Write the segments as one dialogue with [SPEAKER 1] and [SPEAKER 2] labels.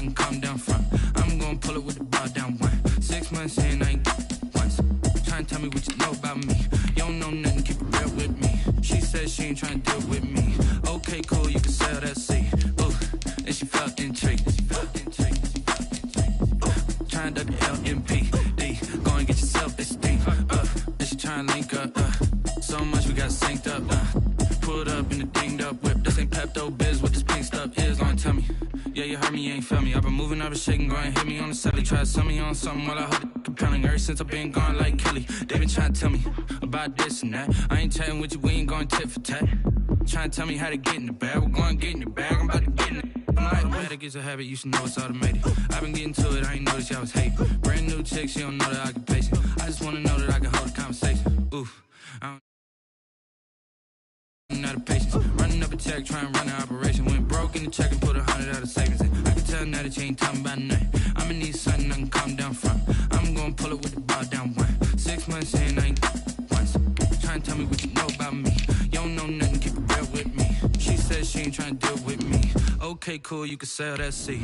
[SPEAKER 1] nothing, calm down front. I'm gonna pull it with the bar down one. 6 months in, I ain't once. Trying to tell me what you know about me. You don't know nothing, keep it real with me. She said she ain't trying to deal with me. Okay, cool, you can sell that seat. Ooh, and she felt intrigued. Trying to duck the LMPD. Go and get yourself esteem. And she trying to link up. So much we got synced up. Pulled up in the dinged up whip. This ain't Pepto-Biz, what this pink stuff is. Gonna tell me. Yeah, you heard me, you ain't felt me. I've been moving, I've been shaking, go and hit me on the celly. Try to sell me on something while I hold it compelling. Ever since I've been gone like Kelly. They been trying to tell me about this and that. I ain't chatting with you, we ain't going tit for tat. Trying to tell me how to get in the bag. We're going to get in the bag, I'm about to get in it. I'm like, automatic is a habit, you should know it's automated. I've been getting to it, I ain't noticed y'all was hating. Brand new chick, she don't know that I can pace it. I just wanna know that I can hold a conversation. Oof, I don't out of patience. Running up a check, trying to run an operation. Went broke in the check and put 100 out of savings in. I can tell now that you ain't talking about nothing. I'ma need something I can calm down from. I'm gonna pull it with the bar down one. 6 months in, I ain't once. Trying to tell me what you know about me. You don't know nothing, keep it real with me. She said she ain't trying to deal with me. Okay, cool, you can sell that seat.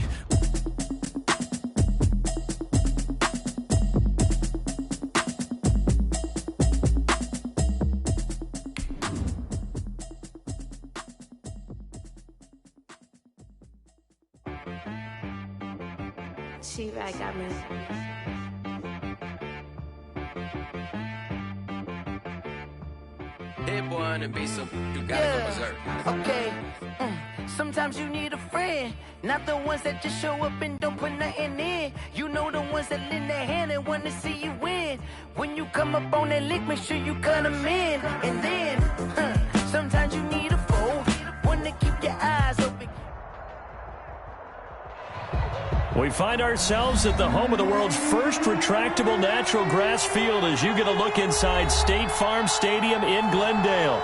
[SPEAKER 2] She-Rag got me.
[SPEAKER 3] Hit one and be so you gotta go berserk.
[SPEAKER 4] Okay. Sometimes you need a friend, not the ones that just show up and don't put nothing in. You know the ones that lend their hand and want to see you win. When you come up on that lick, make sure you cut them in. And then, sometimes you need a foe, one to keep your eyes open.
[SPEAKER 5] We find ourselves at the home of the world's first retractable natural grass field as you get a look inside State Farm Stadium in Glendale.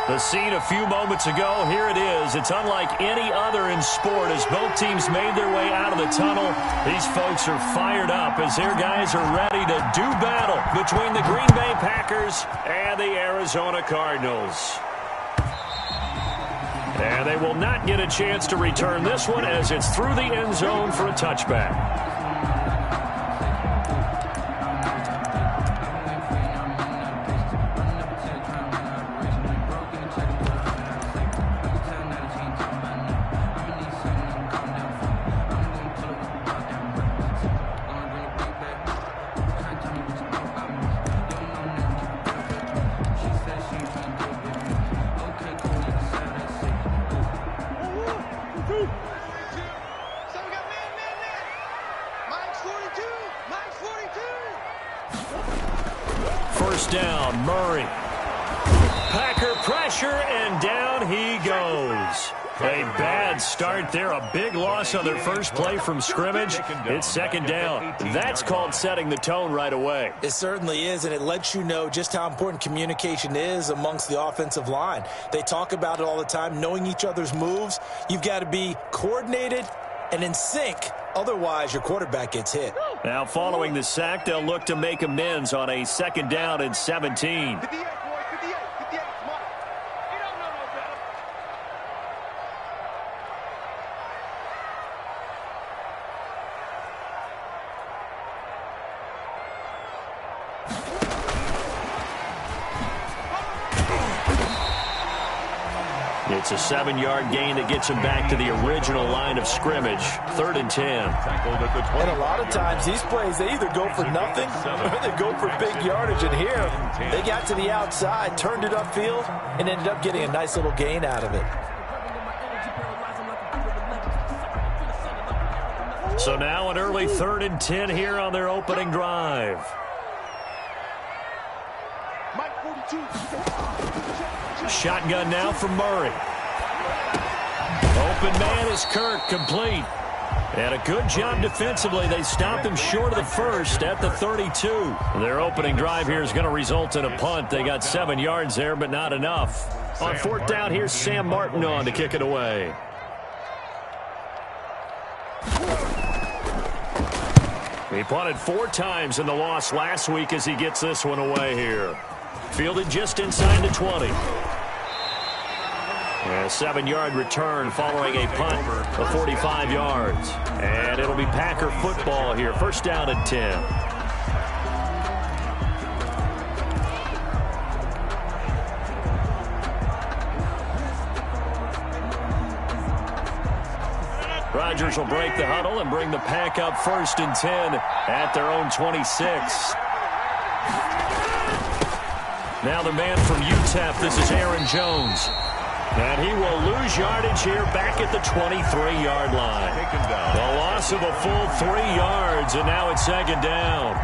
[SPEAKER 5] The scene a few moments ago, here it is. It's unlike any other in sport as both teams made their way out of the tunnel. These folks are fired up as their guys are ready to do battle between the Green Bay Packers and the Arizona Cardinals. And they will not get a chance to return this one as it's through the end zone for a touchback. First down, Murray. Packer pressure, and down he goes. A bad start there, a big loss on their first play from scrimmage. It's second down. That's called setting the tone right away.
[SPEAKER 6] It certainly is, and it lets you know just how important communication is amongst the offensive line. They talk about it all the time, knowing each other's moves. You've got to be coordinated and in sync. Otherwise, your quarterback gets hit.
[SPEAKER 5] Now, following the sack, they'll look to make amends on a second down and 17. It's a 7-yard gain that gets him back to the original line of scrimmage. 3rd and 10.
[SPEAKER 6] And a lot of times these plays, they either go for nothing or they go for big yardage. And here, they got to the outside, turned it upfield, and ended up getting a nice little gain out of it.
[SPEAKER 5] So now an early 3rd and 10 here on their opening drive. Shotgun now for Murray. Open man is Kirk, complete. And a good job defensively. They stopped him short of the first at the 32. Their opening drive here is going to result in a punt. They got 7 yards there, but not enough. On 4th down, here's Sam Martin on to kick it away. He punted 4 times in the loss last week as he gets this one away here. Fielded just inside the 20. A 7-yard return following a punt of 45 yards. And it'll be Packer football here. First down and 10. Rodgers will break the huddle and bring the Pack up first and 10 at their own 26. Now the man from UTEP, this is Aaron Jones. And he will lose yardage here back at the 23-yard line. The loss of a full 3 yards, and now it's second down.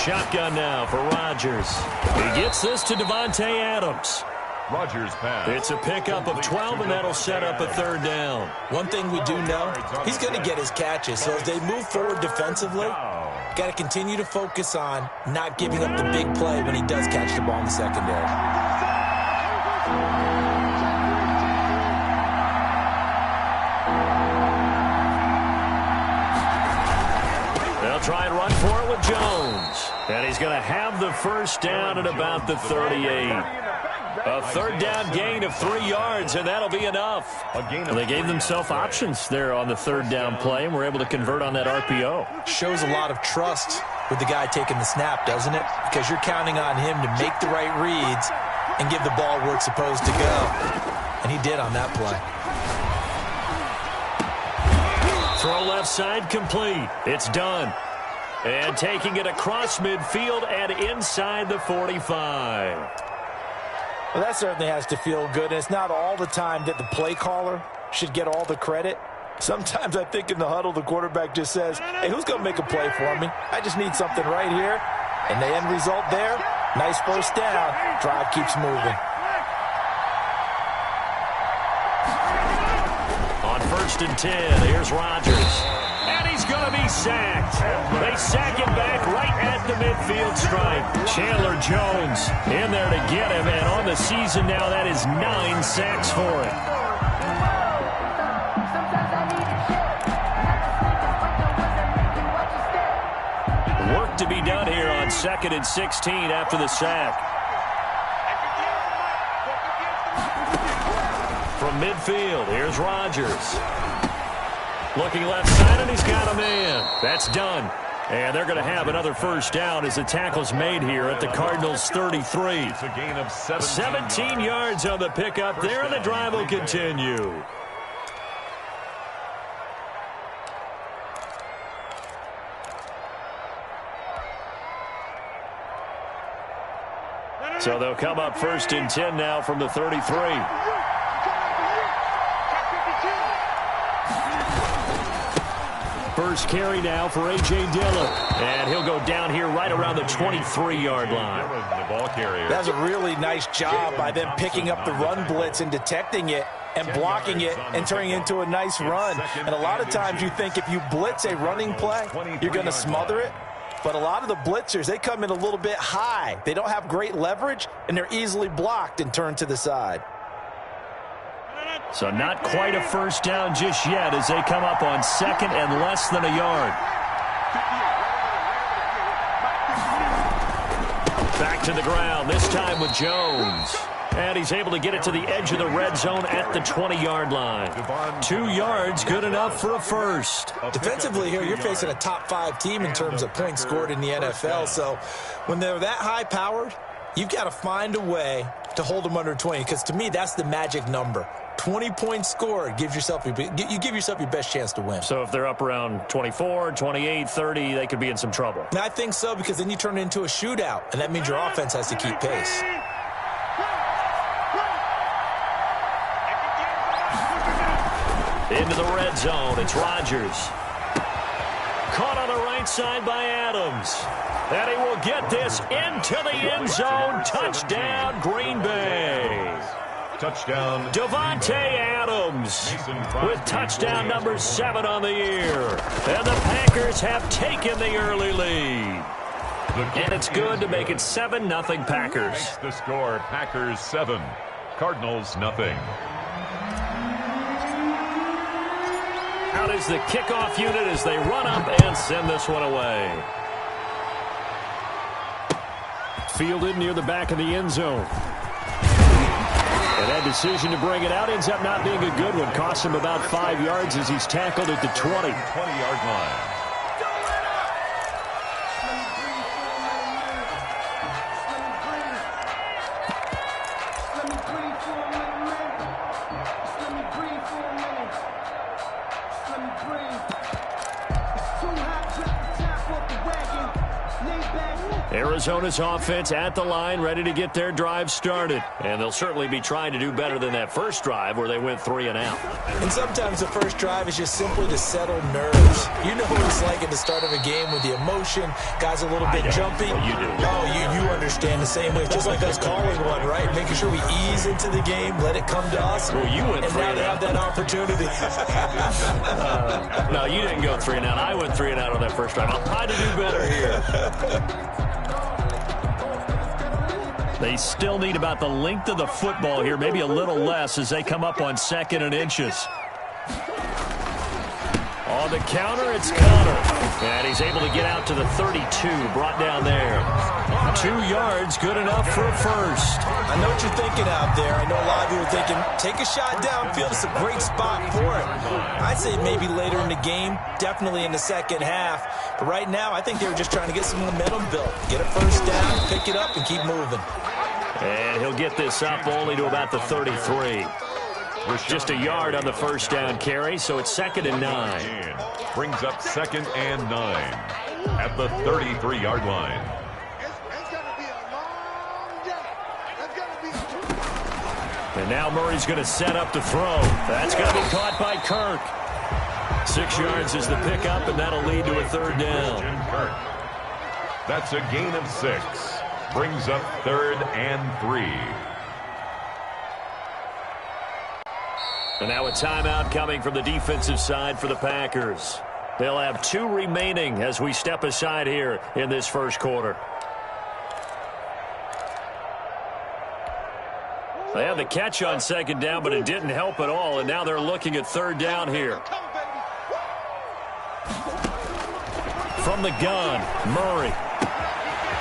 [SPEAKER 5] Shotgun now for Rodgers. He gets this to Davante Adams.
[SPEAKER 7] Rodgers pass.
[SPEAKER 5] It's a pickup of 12, and that'll set up a third down.
[SPEAKER 6] One thing we do know, he's going to get his catches. So as they move forward defensively, got to continue to focus on not giving up the big play when he does catch the ball in the secondary.
[SPEAKER 5] They'll try and run for it with Jones. And he's going to have the first down at about the 38. A third down gain of 3 yards, and that'll be enough.
[SPEAKER 7] Well,
[SPEAKER 5] they gave themselves options there on the third down play, and were able to convert on that RPO.
[SPEAKER 6] Shows a lot of trust with the guy taking the snap, doesn't it? Because you're counting on him to make the right reads and give the ball where it's supposed to go. And he did on that play.
[SPEAKER 5] Throw left side complete. It's done. And taking it across midfield and inside the 45.
[SPEAKER 6] Well, that certainly has to feel good. And it's not all the time that the play caller should get all the credit. Sometimes I think in the huddle, the quarterback just says, hey, who's going to make a play for me? I just need something right here. And the end result there, nice first down. Drive keeps moving.
[SPEAKER 5] On first and 10, here's Rodgers. And he's going to be sacked. They sack him back right at the midfield stripe. Chandler Jones in there to get him. And on the season now, that is 9 sacks for him. Work to be done here on 2nd and 16 after the sack. From midfield, here's Rodgers. Looking left side, and he's got a man. That's done. And they're going to have another first down as the tackle's made here at the Cardinals' 33.
[SPEAKER 7] It's a gain of
[SPEAKER 5] 17 yards on the pickup there, and the drive will continue. So they'll come up first and 10 now from the 33. First carry now for A.J. Dillon. And he'll go down here right around the 23-yard line.
[SPEAKER 6] That's a really nice job by them picking up the run blitz and detecting it and blocking it and turning it into a nice run. And a lot of times you think if you blitz a running play, you're going to smother it. But a lot of the blitzers, they come in a little bit high. They don't have great leverage, and they're easily blocked and turned to the side.
[SPEAKER 5] So not quite a first down just yet as they come up on 2nd and less than a yard. Back to the ground, this time with Jones. And he's able to get it to the edge of the red zone at the 20-yard line. 2 yards, good enough for a first.
[SPEAKER 6] Defensively here, you're facing a top 5 team in terms of points scored in the NFL. So when they're that high-powered, you've got to find a way to hold them under 20. Because to me, that's the magic number. 20 points scored gives yourself you give yourself your best chance to win.
[SPEAKER 5] So if they're up around 24, 28, 30, they could be in some trouble.
[SPEAKER 6] And I think so, because then you turn it into a shootout, and that means your offense has to keep pace.
[SPEAKER 5] Into the red zone, it's Rodgers. Caught on the right side by Adams. And he will get this into the end zone. Touchdown, Green Bay.
[SPEAKER 7] Touchdown,
[SPEAKER 5] Davante Adams with touchdown number 7 on the year. And the Packers have taken the early lead. And it's good to make it 7-0 Packers.
[SPEAKER 7] Makes the score Packers 7, Cardinals nothing.
[SPEAKER 5] Out is the kickoff unit as they run up and send this one away. Fielded near the back of the end zone. And that decision to bring it out ends up not being a good one. Costs him about 5 yards as he's tackled at the 20.
[SPEAKER 7] 20-yard line.
[SPEAKER 5] Arizona's offense at the line, ready to get their drive started. And they'll certainly be trying to do better than that first drive where they went 3 and out.
[SPEAKER 6] And sometimes the first drive is just simply to settle nerves. You know what it's like at the start of a game with the emotion. Guys a little bit jumpy.
[SPEAKER 5] Well, you do.
[SPEAKER 6] Oh, you understand the same way. It's just like us calling one, right? Making sure we ease into the game, let it come to us.
[SPEAKER 5] Well, you went
[SPEAKER 6] and
[SPEAKER 5] 3
[SPEAKER 6] now
[SPEAKER 5] and
[SPEAKER 6] they
[SPEAKER 5] out.
[SPEAKER 6] have that opportunity.
[SPEAKER 5] No, you didn't go 3 and out. I went 3 and out on that first drive. I'll try to do better here. They still need about the length of the football here, maybe a little less as they come up on 2nd and inches. On the counter, it's Connor. And he's able to get out to the 32, brought down there. 2 yards, good enough for a first.
[SPEAKER 6] I know what you're thinking out there. I know a lot of you are thinking, take a shot downfield. It's a great spot for it. I'd say maybe later in the game, definitely in the second half. But right now, I think they were just trying to get some momentum built. Get a first down, pick it up, and keep moving.
[SPEAKER 5] And he'll get this up only to about the 33. Just a yard on the first down carry, so it's 2nd and 9.
[SPEAKER 7] Brings up 2nd and 9 at the 33-yard line.
[SPEAKER 5] And now Murray's going to set up to throw. That's going to be caught by Kirk. 6 yards is the pickup, and that'll lead to a 3rd down.
[SPEAKER 7] That's a gain of 6. Brings up 3rd and 3.
[SPEAKER 5] And now a timeout coming from the defensive side for the Packers. They'll have 2 remaining as we step aside here in this first quarter. They had the catch on 2nd down, but it didn't help at all, and now they're looking at 3rd down here. From the gun, Murray.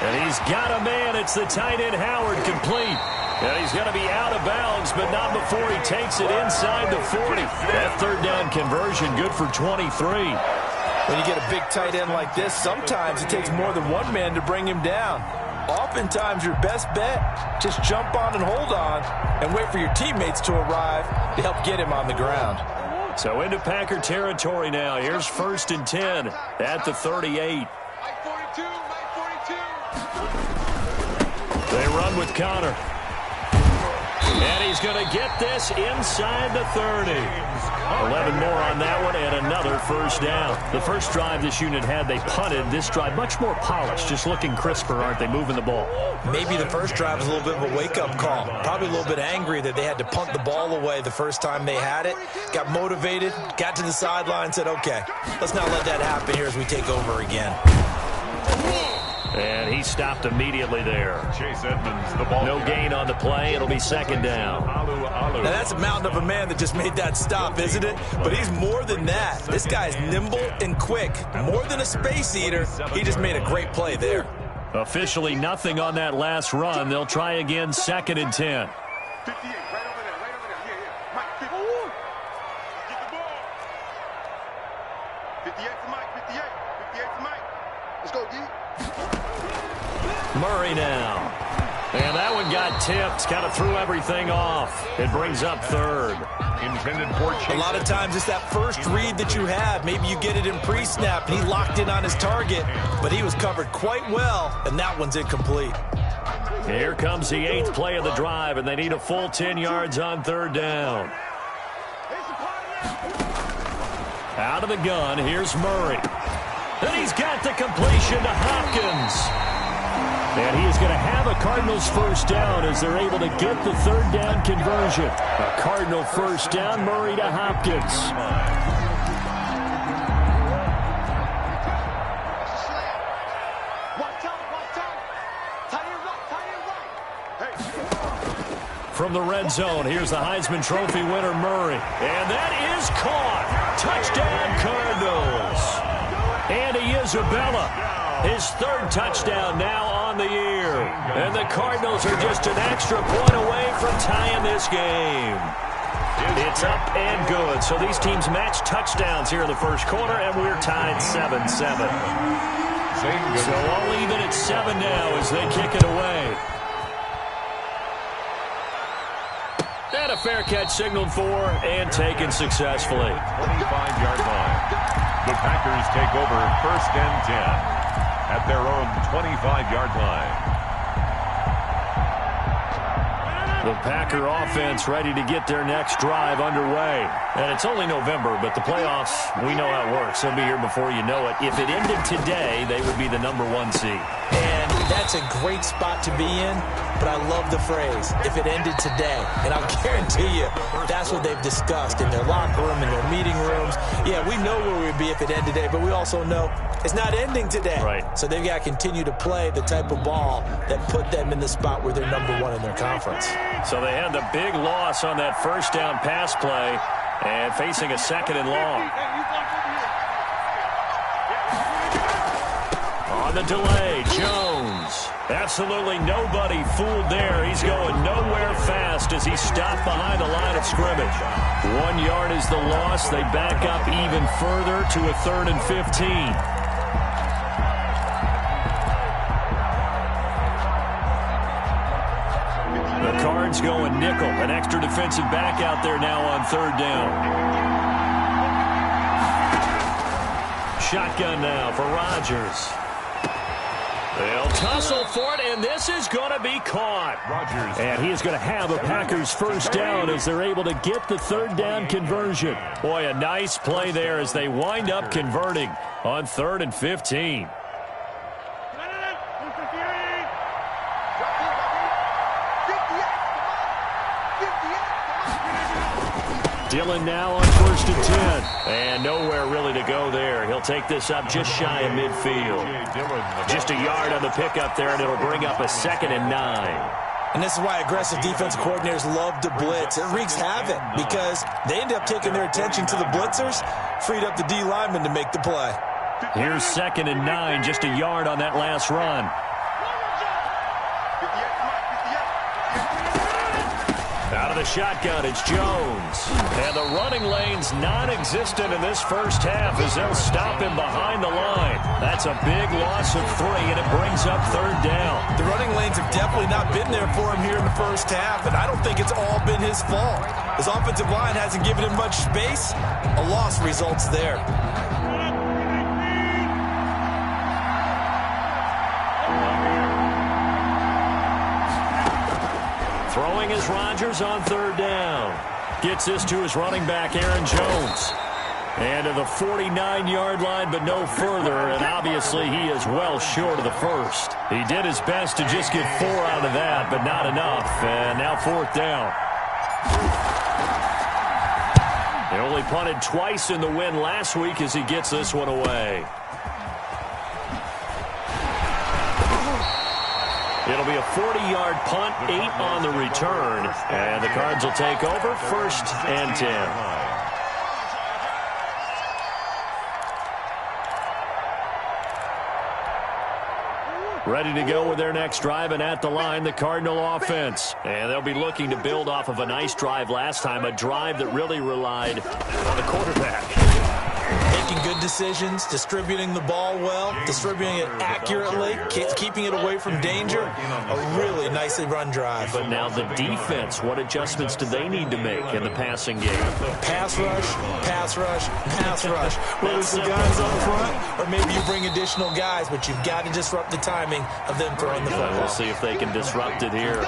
[SPEAKER 5] And he's got a man. It's the tight end, Howard, complete. And he's going to be out of bounds, but not before he takes it inside the 40. That 3rd down conversion, good for 23.
[SPEAKER 6] When you get a big tight end like this, sometimes it takes more than one man to bring him down. Oftentimes, your best bet, just jump on and hold on and wait for your teammates to arrive to help get him on the ground.
[SPEAKER 5] So into Packer territory now. Here's 1st and 10 at the 38. They run with Connor. And he's going to get this inside the 30. 11 more on that one and another first down. The first drive this unit had, they punted. This drive, much more polished, just looking crisper, aren't they, moving the ball?
[SPEAKER 6] Maybe the first drive was a little bit of a wake-up call. Probably a little bit angry that they had to punt the ball away the first time they had it. Got motivated, got to the sideline, said, okay, let's not let that happen here as we take over again.
[SPEAKER 5] And he stopped immediately there.
[SPEAKER 7] Chase Edmonds, the ball.
[SPEAKER 5] No gain on the play. It'll be 2nd down.
[SPEAKER 6] Now that's a mountain of a man that just made that stop, isn't it? But he's more than that. This guy's nimble and quick. More than a space eater. He just made a great play there.
[SPEAKER 5] Officially nothing on that last run. They'll try again, 2nd and 10.
[SPEAKER 8] 58, right over there, right over there. Yeah. Mike, 50. Get the ball. 58 for Mike, 58. 58 for Mike. Let's go, D.
[SPEAKER 5] Murray now. And that one got tipped. Kind of threw everything off. It brings up 3rd.
[SPEAKER 7] Intended for Chase.
[SPEAKER 6] A lot of times it's that first read that you have. Maybe you get it in pre-snap, and he locked in on his target, but he was covered quite well, and that one's incomplete.
[SPEAKER 5] Here comes the 8th play of the drive, and they need a full 10 yards on 3rd down. Out of the gun, here's Murray. And he's got the completion to Hopkins. And he is going to have a Cardinals first down as they're able to get the 3rd down conversion. A Cardinal first down, Murray to Hopkins. from the red zone. Here's the Heisman Trophy winner, Murray. And that is caught. Touchdown, Cardinals. Andy Isabella, his third touchdown now on the year. And the Cardinals are just an extra point away from tying this game. It's up and good. So these teams match touchdowns here in the first quarter, and we're tied 7-7. So all even at 7 now as they kick it away. And a fair catch signaled for and taken successfully.
[SPEAKER 7] 25-yard line. The Packers take over 1st and 10 at their own 25-yard line.
[SPEAKER 5] The Packer offense ready to get their next drive underway. And it's only November, but the playoffs, we know how it works. They'll be here before you know it. If it ended today, they would be the #1 seed.
[SPEAKER 6] And that's a great spot to be in, but I love the phrase, if it ended today. And I'll guarantee you, that's what they've discussed in their locker room, in their meeting rooms. Yeah, we know where we'd be if it ended today, but we also know it's not ending today.
[SPEAKER 5] Right.
[SPEAKER 6] So they've got to continue to play the type of ball that put them in the spot where they're #1 in their conference.
[SPEAKER 5] So they had the big loss on that first down pass play and facing a 2nd and long. On the delay, Jones. Absolutely nobody fooled there. He's going nowhere fast as he's stopped behind the line of scrimmage. 1 yard is the loss. They back up even further to a 3rd and 15. The Cards going nickel. An extra defensive back out there now on 3rd down. Shotgun now for Rodgers. They'll tussle for it, and this is going to be caught.
[SPEAKER 7] Rodgers.
[SPEAKER 5] And he is going to have a Packers first down as they're able to get the 3rd down conversion. Boy, a nice play there as they wind up converting on 3rd and 15. Dillon now on 1st and 10. And nowhere really to go there. He'll take this up just shy of midfield. Just a yard on the pickup there, and it'll bring up a 2nd and 9.
[SPEAKER 6] And this is why aggressive defensive coordinators love to blitz. It wreaks havoc because they end up taking their attention to the blitzers, freed up the D lineman to make the play.
[SPEAKER 5] Here's 2nd and 9, just a yard on that last run. Out of the shotgun, it's Jones. And the running lane's non-existent in this first half as they'll stop him behind the line. That's a big loss of 3, and it brings up 3rd down.
[SPEAKER 6] The running lanes have definitely not been there for him here in the first half, and I don't think it's all been his fault. His offensive line hasn't given him much space. A loss results there.
[SPEAKER 5] Throwing is Rodgers on 3rd down. Gets this to his running back, Aaron Jones. And to the 49-yard line, but no further, and obviously he is well short of the first. He did his best to just get 4 out of that, but not enough. And now 4th down. He only punted twice in the win last week as he gets this one away. It'll be a 40-yard punt, 8 on the return, and the Cards will take over 1st and 10. Ready to go with their next drive, and at the line, the Cardinal offense. And they'll be looking to build off of a nice drive last time, a drive that really relied on the quarterback.
[SPEAKER 6] Making good decisions, distributing the ball well, distributing it accurately, keeping it away from danger. A really nicely run drive.
[SPEAKER 5] But now the defense, what adjustments do they need to make in the passing game?
[SPEAKER 6] Pass rush, pass rush, pass rush. Whether it's the guys up front, or maybe you bring additional guys, but you've got to disrupt the timing of them throwing the football.
[SPEAKER 5] We'll see if they can disrupt it here.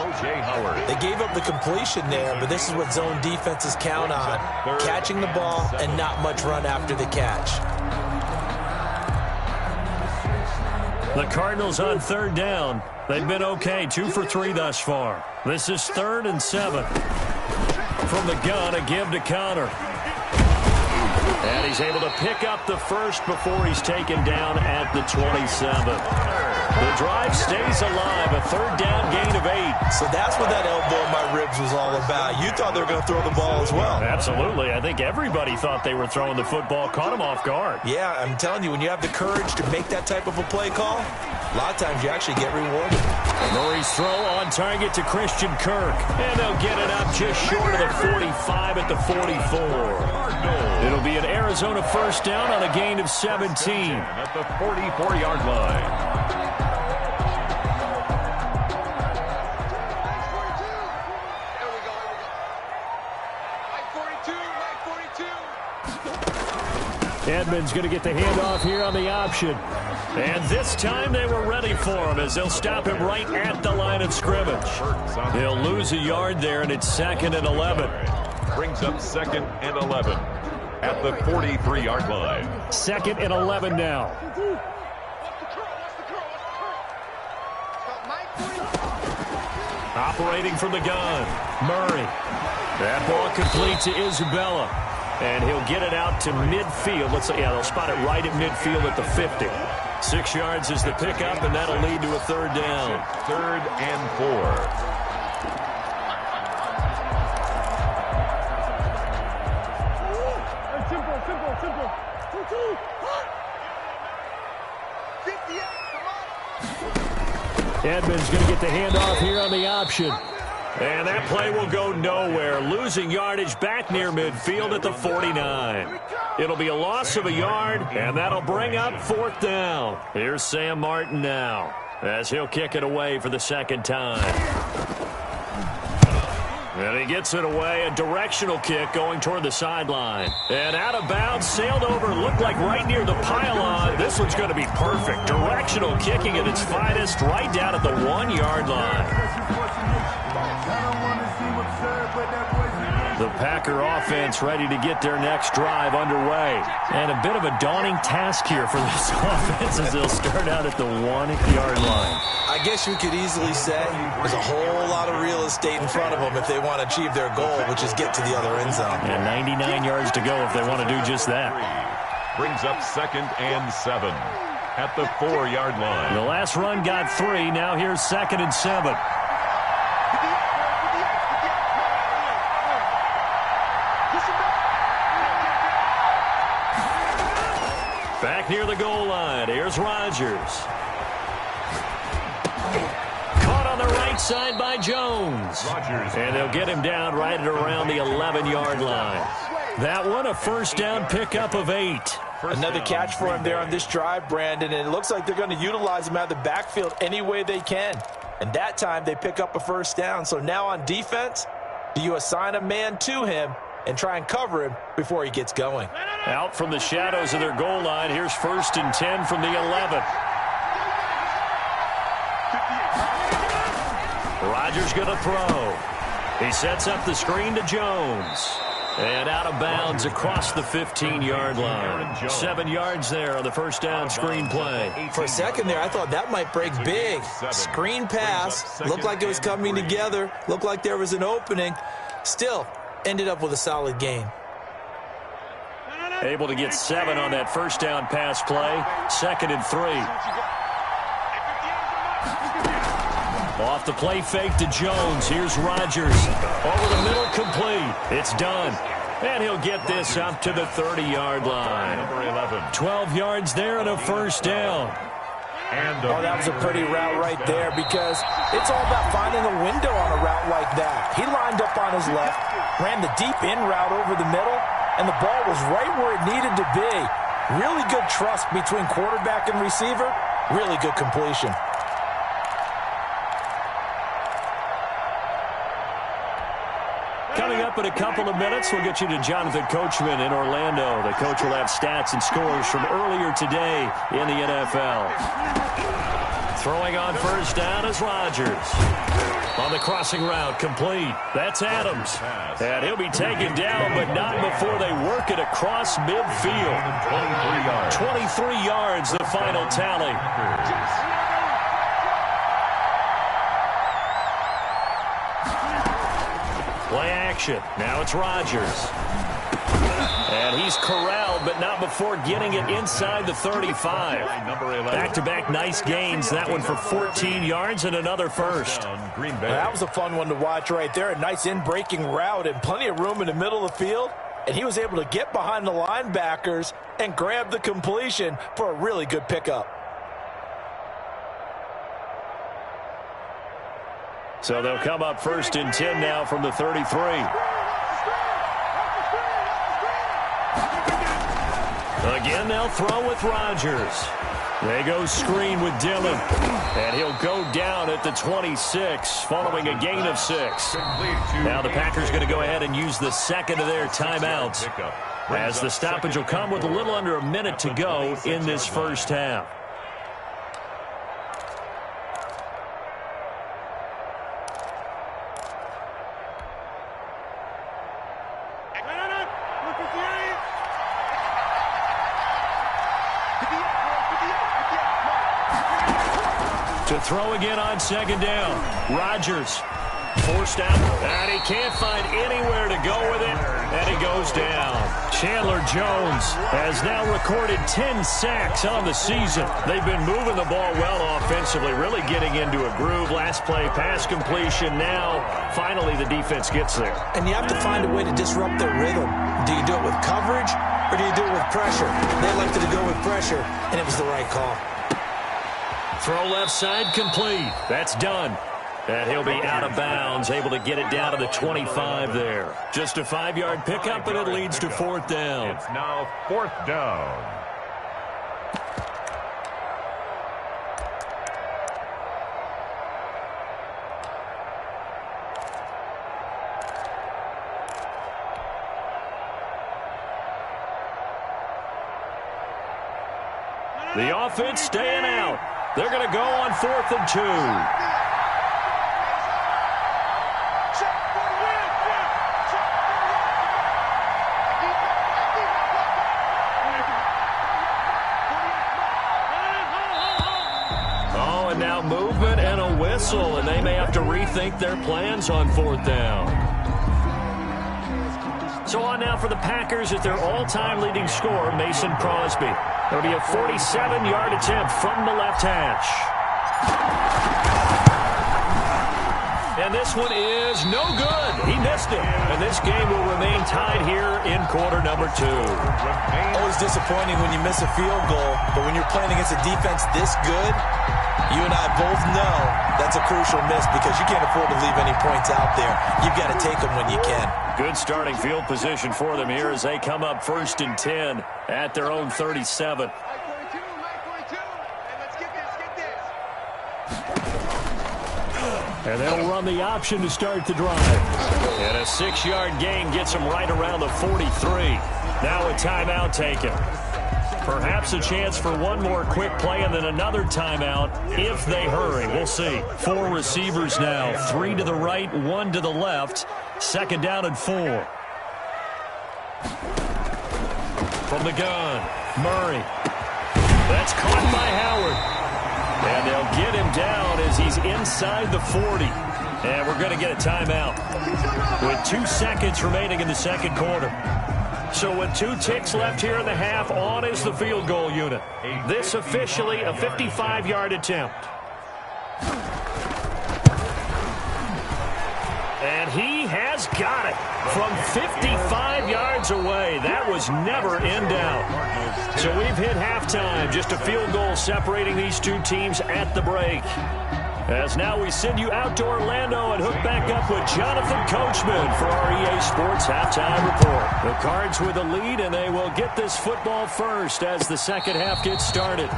[SPEAKER 6] They gave up the completion there, but this is what zone defenses count on. Catching the ball and not much run after the catch.
[SPEAKER 5] The Cardinals on 3rd down. They've been okay, 2 for 3 thus far. This is 3rd and 7. From the gun, a give to Connor. And he's able to pick up the first before he's taken down at the 27. The drive stays alive, a third down gain of 8.
[SPEAKER 6] So that's what that elbow in my ribs was all about. You thought they were going to throw the ball as well.
[SPEAKER 5] Absolutely. I think everybody thought they were throwing the football, caught him off guard.
[SPEAKER 6] Yeah, I'm telling you, when you have the courage to make that type of a play call, a lot of times you actually get rewarded.
[SPEAKER 5] Murray's throw on target to Christian Kirk. And they'll get it up just short of the 45 at the 44. It'll be an Arizona first down on a gain of 17.
[SPEAKER 7] At the 44-yard line.
[SPEAKER 5] Edmonds going to get the handoff here on the option. And this time they were ready for him as they'll stop him right at the line of scrimmage. They'll lose a yard there, and it's 2nd and 11.
[SPEAKER 7] Brings up 2nd and 11 at the 43-yard line.
[SPEAKER 5] 2nd and 11 now. Operating from the gun, Murray. That ball complete to Isabella. And he'll get it out to midfield. They'll spot it right at midfield at the 50. 6 yards is the pickup, and that'll lead to a third down.
[SPEAKER 7] 3rd and 4.
[SPEAKER 5] Edmonds going to get the handoff here on the option. And that play will go nowhere. Losing yardage back near midfield at the 49. It'll be a loss of a yard, and that'll bring up 4th down. Here's Sam Martin now as he'll kick it away for the 2nd time. And he gets it away, a directional kick going toward the sideline. And out of bounds, sailed over, looked like right near the pylon. This one's going to be perfect. Directional kicking at its finest, right down at the 1-yard line. The Packer offense ready to get their next drive underway. And a bit of a daunting task here for this offense as they'll start out at the 1-yard line.
[SPEAKER 6] I guess you could easily say there's a whole lot of real estate in front of them if they want to achieve their goal, which is get to the other end zone.
[SPEAKER 5] And 99 yards to go if they want to do just that.
[SPEAKER 7] Brings up 2nd and 7 at the 4-yard line.
[SPEAKER 5] The last run got 3. Now here's 2nd and 7. Back near the goal line. Here's Rodgers. Caught on the right side by Jones. And they'll get him down right at around the 11-yard line. That one a first down pickup of 8.
[SPEAKER 6] Another catch for him there on this drive, Brandon, and it looks like they're going to utilize him out of the backfield any way they can. And that time they pick up a first down. So now on defense, do you assign a man to him and try and cover him before he gets going?
[SPEAKER 5] Out from the shadows of their goal line, here's 1st and 10 from the 11. Rodgers going to throw. He sets up the screen to Jones. And out of bounds across the 15-yard line. 7 yards there on the first down screen play.
[SPEAKER 6] For a second there, I thought that might break big. Screen pass. Looked like it was coming together. Looked like there was an opening. Still, ended up with a solid gain.
[SPEAKER 5] Able to get 7 on that first down pass play. 2nd and 3. Off the play fake to Jones. Here's Rodgers. Over the middle, complete. It's done. And he'll get this up to the 30-yard line.
[SPEAKER 7] Number 11.
[SPEAKER 5] 12 yards there and a first down.
[SPEAKER 6] Oh, that was a pretty route right there because it's all about finding a window on a route like that. He lined up on his left, ran the deep in route over the middle, and the ball was right where it needed to be. Really good trust between quarterback and receiver. Really good completion.
[SPEAKER 5] Coming up in a couple of minutes, we'll get you to Jonathan Coachman in Orlando. The coach will have stats and scores from earlier today in the NFL. Throwing on first down is Rodgers. On the crossing route, complete. That's Adams. And he'll be taken down, but not before they work it across midfield. 23 yards, the final tally. Play action. Now it's Rodgers. And he's corralled, but not before getting it inside the 35. Back-to-back nice gains. That one for 14 yards and another first.
[SPEAKER 7] Green Bay.
[SPEAKER 6] That was a fun one to watch right there. A nice in-breaking route and plenty of room in the middle of the field. And he was able to get behind the linebackers and grab the completion for a really good pickup.
[SPEAKER 5] So they'll come up 1st and 10 now from the 33. Again, they'll throw with Rodgers. They go screen with Dillon. And he'll go down at the 26 following a gain of 6. Now the Packers going to go ahead and use the second of their timeouts, as the stoppage will come with a little under a minute to go in this first half. To throw again on 2nd down. Rodgers forced out, and he can't find anywhere to go with it, and he goes down. Chandler Jones has now recorded 10 sacks on the season. They've been moving the ball well offensively, really getting into a groove. Last play, pass completion. Now, finally, the defense gets there.
[SPEAKER 6] And you have to find a way to disrupt their rhythm. Do you do it with coverage, or do you do it with pressure? They elected to go with pressure, and it was the right call.
[SPEAKER 5] Throw left side complete. That's done. And he'll be out of bounds, able to get it down to the 25 there. Just a 5-yard pickup, and it leads to 4th down.
[SPEAKER 7] It's now 4th down.
[SPEAKER 5] The offense staying out. They're going to go on 4th and 2. Oh, and now movement and a whistle, and they may have to rethink their plans on 4th down. So on now for the Packers at their all-time leading scorer, Mason Crosby. It'll be a 47-yard attempt from the left hash. And this one is no good. He missed it. And this game will remain tied here in quarter number 2.
[SPEAKER 6] Always disappointing when you miss a field goal, but when you're playing against a defense this good, you and I both know that's a crucial miss because you can't afford to leave any points out there. You've got to take them when you can.
[SPEAKER 5] Good starting field position for them here as they come up 1st and 10 at their own 37. And they'll run the option to start the drive. And a 6-yard gain gets them right around the 43. Now a timeout taken. Perhaps a chance for one more quick play and then another timeout if they hurry. We'll see. 4 receivers now. 3 to the right, 1 to the left. 2nd down and 4. From the gun, Murray. That's caught by Howard. And they'll get him down as he's inside the 40. And we're going to get a timeout with 2 seconds remaining in the second quarter. So with 2 ticks left here in the half, on is the field goal unit. This officially a 55-yard attempt. And he has got it from 55 yards away. That was never in doubt. So we've hit halftime. Just a field goal separating these two teams at the break. As now we send you out to Orlando and hook back up with Jonathan Coachman for our EA Sports Halftime Report. The Cards with the lead, and they will get this football first as the second half gets started.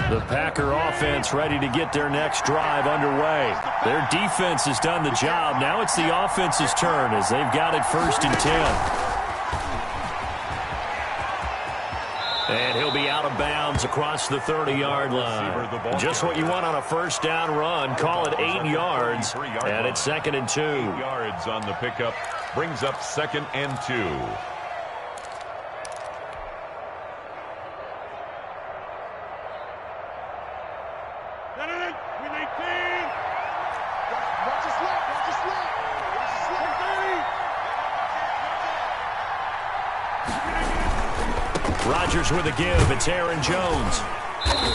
[SPEAKER 5] The Packer offense ready to get their next drive underway. Their defense has done the job. Now it's the offense's turn as they've got it 1st and 10. And he'll be out of bounds across the 30-yard line. Just what you want on a first down run. Call it 8 yards, and it's 2nd and 2.
[SPEAKER 7] 8 yards on the pickup brings up 2nd and 2.
[SPEAKER 5] Rodgers with a give. It's Aaron Jones.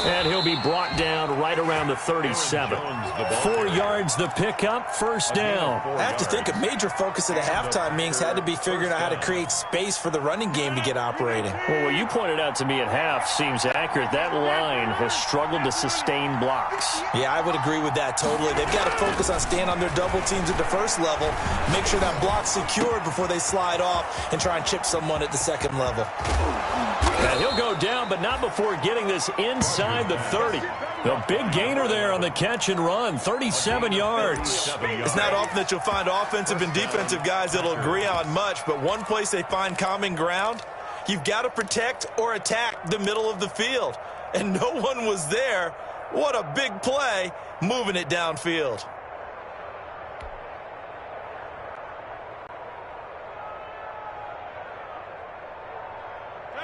[SPEAKER 5] And he'll be brought down right around the 37. 4 yards the pickup, first down.
[SPEAKER 6] I have to think a major focus at a halftime meetings had to be figuring out how to create space for the running game to get operating.
[SPEAKER 5] Well, what you pointed out to me at half seems accurate. That line has struggled to sustain blocks.
[SPEAKER 6] Yeah, I would agree with that totally. They've got to focus on staying on their double teams at the first level, make sure that block's secured before they slide off and try and chip someone at the second level.
[SPEAKER 5] And he'll go down, but not before getting this inside the 30. The big gainer there on the catch and run, 37 yards.
[SPEAKER 6] It's not often that you'll find offensive and defensive guys that'll agree on much, but one place they find common ground, you've got to protect or attack the middle of the field. And no one was there. What a big play, moving it downfield.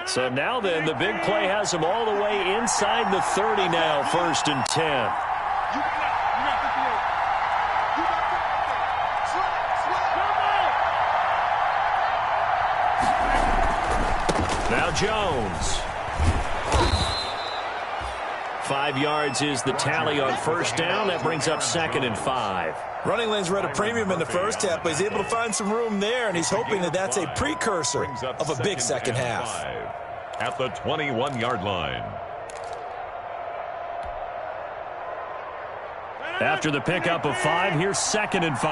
[SPEAKER 5] So now then, the big play has him all the way inside the 30 now, 1st and 10. Now Jones. 5 yards is the tally on first down. That brings up 2nd and 5.
[SPEAKER 6] Running lanes were at a premium in the first half, but he's able to find some room there, and he's hoping that that's a precursor of a big second half.
[SPEAKER 7] At the 21-yard line.
[SPEAKER 5] After the pickup of 5, here's 2nd and 5.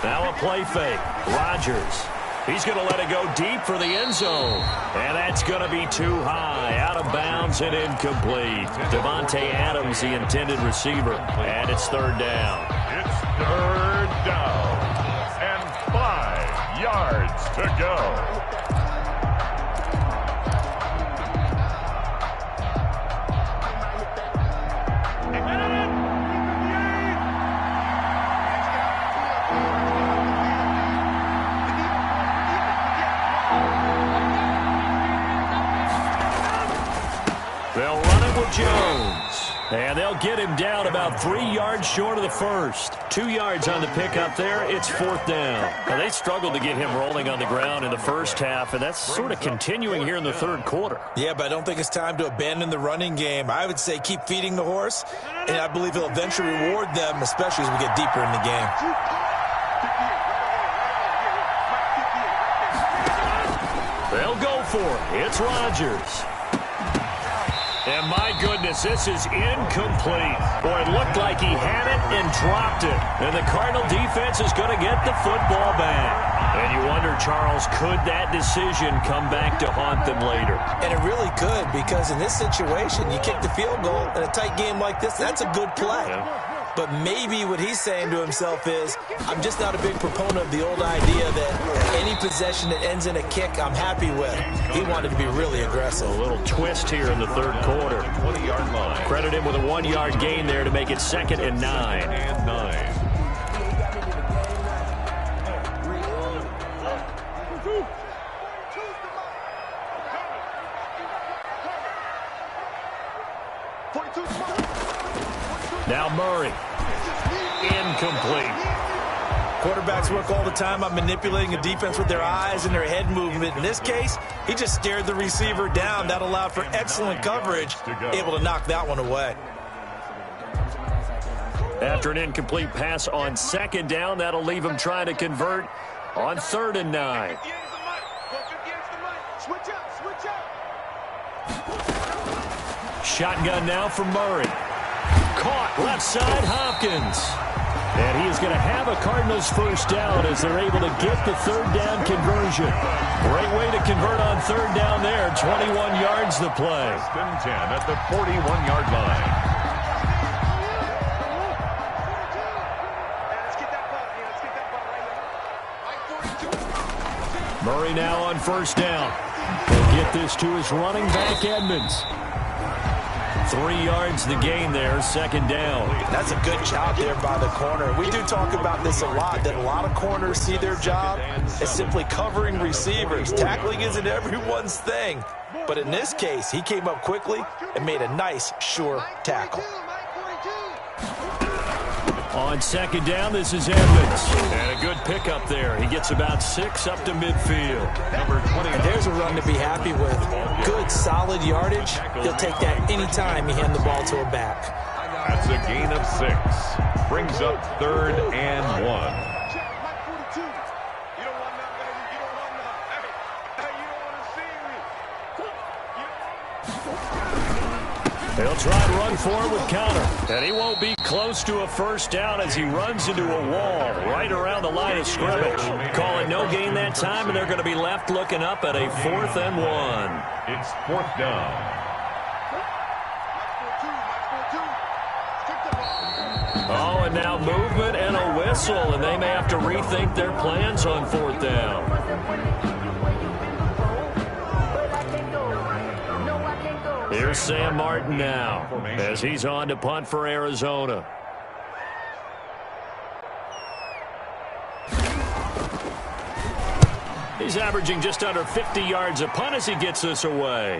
[SPEAKER 5] Now a play fake. Rodgers. He's going to let it go deep for the end zone. And that's going to be too high. Out of bounds and incomplete. Devontae Adams, the intended receiver. And it's 3rd down.
[SPEAKER 7] It's 3rd down. And 5 yards to go.
[SPEAKER 5] They'll run it with Jones. And they'll get him down about 3 yards short of the first. 2 yards on the pickup there. It's 4th down. Now, they struggled to get him rolling on the ground in the first half, and that's sort of continuing here in the 3rd quarter.
[SPEAKER 6] Yeah, but I don't think it's time to abandon the running game. I would say keep feeding the horse, and I believe he'll eventually reward them, especially as we get deeper in the game.
[SPEAKER 5] They'll go for it. It's Rodgers. And my goodness, this is incomplete. Boy, it looked like he had it and dropped it. And the Cardinal defense is going to get the football back. And you wonder, Charles, could that decision come back to haunt them later?
[SPEAKER 6] And it really could, because in this situation, you kick the field goal in a tight game like this, that's a good play.
[SPEAKER 5] Yeah.
[SPEAKER 6] But maybe what he's saying to himself is, I'm just not a big proponent of the old idea that any possession that ends in a kick, I'm happy with. He wanted to be really aggressive.
[SPEAKER 5] A little twist here in the 3rd quarter.
[SPEAKER 7] 20-yard line.
[SPEAKER 5] Credit him with a 1-yard gain there to make it 2nd and 9.
[SPEAKER 7] 2nd and 9.
[SPEAKER 5] Now Murray. Incomplete.
[SPEAKER 6] Quarterbacks work all the time on manipulating a defense with their eyes and their head movement. In this case, he just stared the receiver down. That allowed for excellent coverage, able to knock that one away.
[SPEAKER 5] After an incomplete pass on 2nd down, that'll leave him trying to convert on 3rd and 9. Shotgun now from Murray. Caught left side, Hopkins. And he is going to have a Cardinals first down as they're able to get the 3rd down conversion. Great way to convert on 3rd down there. 21 yards the play.
[SPEAKER 7] 1st and 10 at the 41-yard line.
[SPEAKER 5] Murray now on first down. He'll get this to his running back, Edmonds. 3 yards the gain there, second down.
[SPEAKER 6] That's a good job there by the corner. We do talk about this a lot, that a lot of corners see their job as simply covering receivers. Tackling isn't everyone's thing. But in this case, he came up quickly and made a nice, sure tackle.
[SPEAKER 5] On second down, this is Edmonds. And a good pickup there. He gets about 6 up to midfield.
[SPEAKER 6] Number 20. And there's a run to be happy with. Good, solid yardage. He'll take that anytime you hand the ball to a back.
[SPEAKER 7] That's a gain of 6. Brings up 3rd and 1.
[SPEAKER 5] He'll try to run forward with Conner. And he won't be close to a first down as he runs into a wall right around the line of scrimmage. Call it no gain that time, and they're going to be left looking up at a 4th and 1.
[SPEAKER 7] It's 4th down.
[SPEAKER 5] Oh, and now movement and a whistle, and they may have to rethink their plans on 4th down. Here's Sam Martin now as he's on to punt for Arizona. He's averaging just under 50 yards a punt as he gets this away.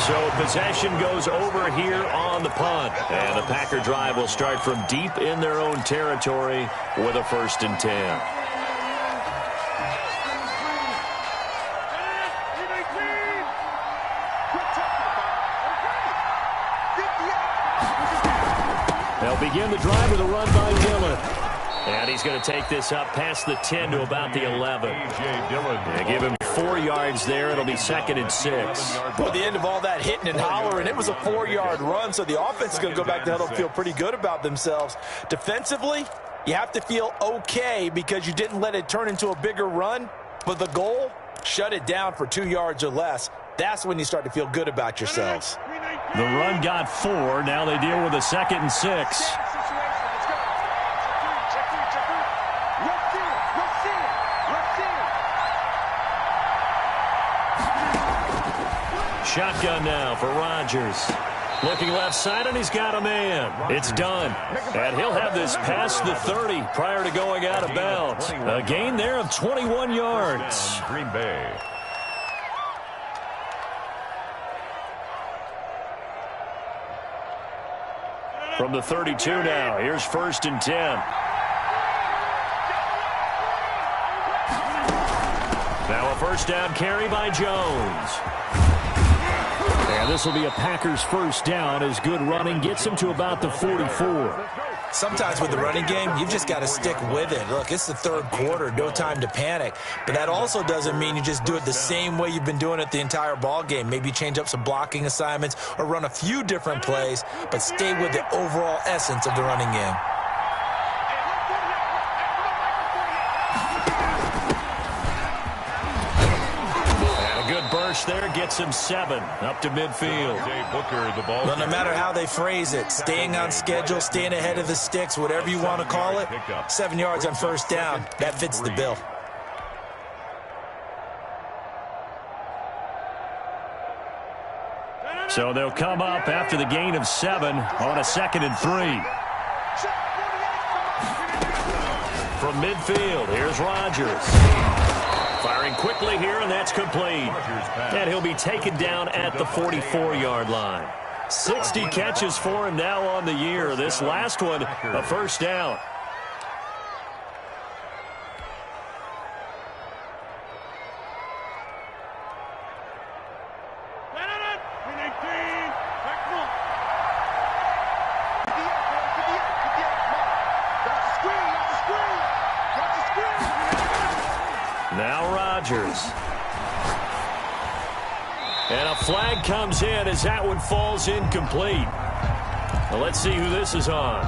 [SPEAKER 5] So possession goes over here on the punt. And the Packer drive will start from deep in their own territory with a 1st and 10. They'll begin the drive with a run by Dillon. And he's going to take this up past the 10 to about the 11. They give him 4 yards there. It'll be 2nd and 6.
[SPEAKER 6] Well, at the end of all that hitting and hollering, it was a 4-yard run, so the offense is going to go back to the huddle and feel pretty good about themselves. Defensively, you have to feel okay because you didn't let it turn into a bigger run. But the goal, shut it down for 2 yards or less. That's when you start to feel good about yourselves.
[SPEAKER 5] The run got 4. Now they deal with a 2nd and 6. Shotgun now for Rodgers. Looking left side, and he's got a man. It's done. And he'll have this past the 30 prior to going out of bounds. A gain there of 21 yards.
[SPEAKER 7] Green Bay.
[SPEAKER 5] From the 32 now, here's 1st and 10. Now a 1st down carry by Jones. And this will be a Packers 1st down as good running gets him to about the 44.
[SPEAKER 6] Sometimes with the running game, you've just got to stick with it. Look, it's the 3rd quarter, no time to panic. But that also doesn't mean you just do it the same way you've been doing it the entire ball game. Maybe change up some blocking assignments or run a few different plays, but stay with the overall essence of the running game.
[SPEAKER 5] There gets him 7 up to midfield.
[SPEAKER 7] Booker, the ball.
[SPEAKER 6] Well, no matter how they phrase it, staying on schedule, staying ahead of the sticks, whatever you want to call it, 7 yards on 1st down, that fits the bill.
[SPEAKER 5] So they'll come up after the gain of 7 on a 2nd and 3. From midfield, here's Rodgers. Firing quickly here, and that's complete. And he'll be taken down at the 44-yard line. 60 catches for him now on the year. This last one, a 1st down. Now Rodgers. And a flag comes in as that one falls incomplete. Well, let's see who this is on.